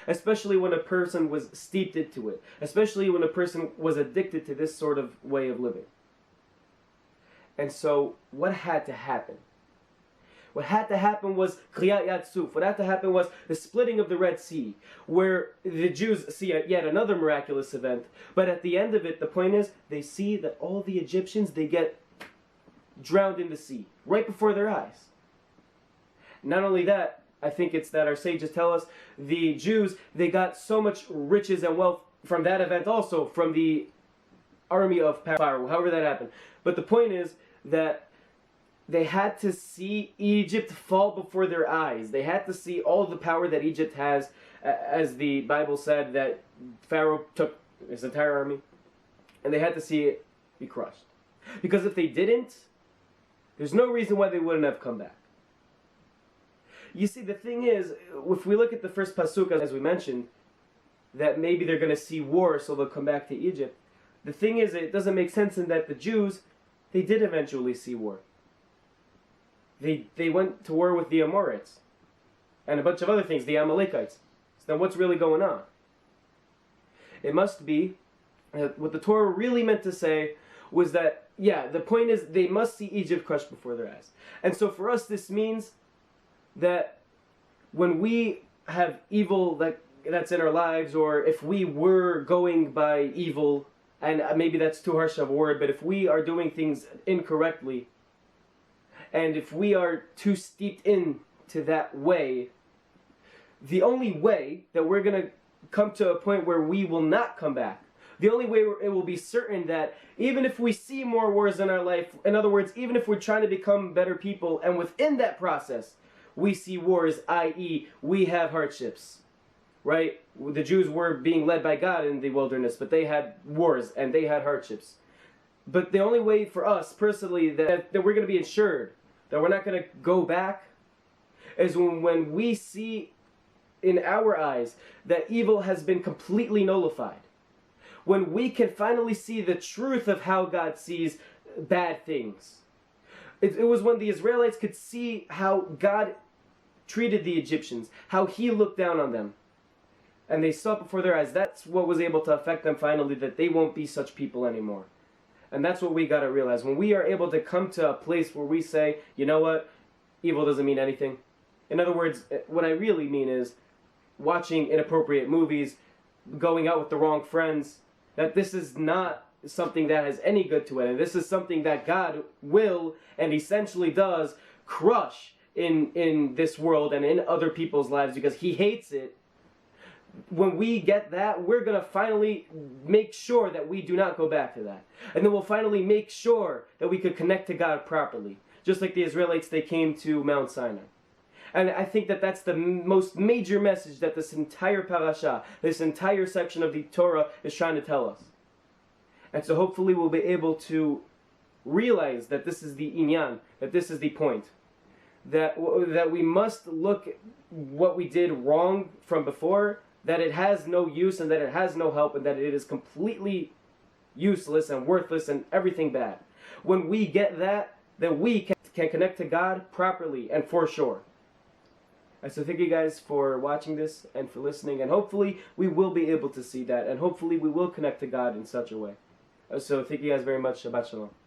especially when a person was steeped into it, especially when a person was addicted to this sort of way of living. And so, what had to happen? What had to happen was Kriyat Yatsuf. What had to happen was the splitting of the Red Sea, where the Jews see yet another miraculous event. But at the end of it, the point is, they see that all the Egyptians, they get drowned in the sea, right before their eyes. Not only that, I think it's that our sages tell us, the Jews, they got so much riches and wealth from that event also, from the army of Pharaoh, however that happened. But the point is that they had to see Egypt fall before their eyes. They had to see all the power that Egypt has, as the Bible said that Pharaoh took his entire army, and they had to see it be crushed. Because if they didn't, there's no reason why they wouldn't have come back. You see, the thing is, if we look at the first pasuk, as we mentioned, that maybe they're going to see war, so they'll come back to Egypt. The thing is, it doesn't make sense in that the Jews, they did eventually see war. They went to war with the Amorites and a bunch of other things, the Amalekites. So then what's really going on? It must be what the Torah really meant to say was that, yeah, the point is they must see Egypt crushed before their eyes. And so for us, this means that when we have evil that's in our lives, or if we were going by evil, and maybe that's too harsh of a word, but if we are doing things incorrectly, and if we are too steeped into that way, the only way that we're going to come to a point where we will not come back, the only way it will be certain that even if we see more wars in our life, in other words, even if we're trying to become better people, and within that process, we see wars, i.e., we have hardships, right? The Jews were being led by God in the wilderness, but they had wars and they had hardships. But the only way for us, personally, that we're going to be ensured that we're not going to go back is when we see in our eyes that evil has been completely nullified. When we can finally see the truth of how God sees bad things. It was when the Israelites could see how God treated the Egyptians, how He looked down on them. And they saw it before their eyes. That's what was able to affect them finally, that they won't be such people anymore. And that's what we got to realize. When we are able to come to a place where we say, you know what, evil doesn't mean anything. In other words, what I really mean is watching inappropriate movies, going out with the wrong friends, that this is not something that has any good to it. And this is something that God will and essentially does crush in this world and in other people's lives because He hates it. When we get that, we're going to finally make sure that we do not go back to that. And then we'll finally make sure that we could connect to God properly. Just like the Israelites, they came to Mount Sinai. And I think that that's the most major message that this entire parasha, this entire section of the Torah is trying to tell us. And so hopefully we'll be able to realize that this is the inyan, that this is the point. That we must look at what we did wrong from before, that it has no use and that it has no help and that it is completely useless and worthless and everything bad. When we get that, then we can connect to God properly and for sure. And so thank you guys for watching this and for listening, and hopefully we will be able to see that, and hopefully we will connect to God in such a way. So thank you guys very much. Shabbat Shalom.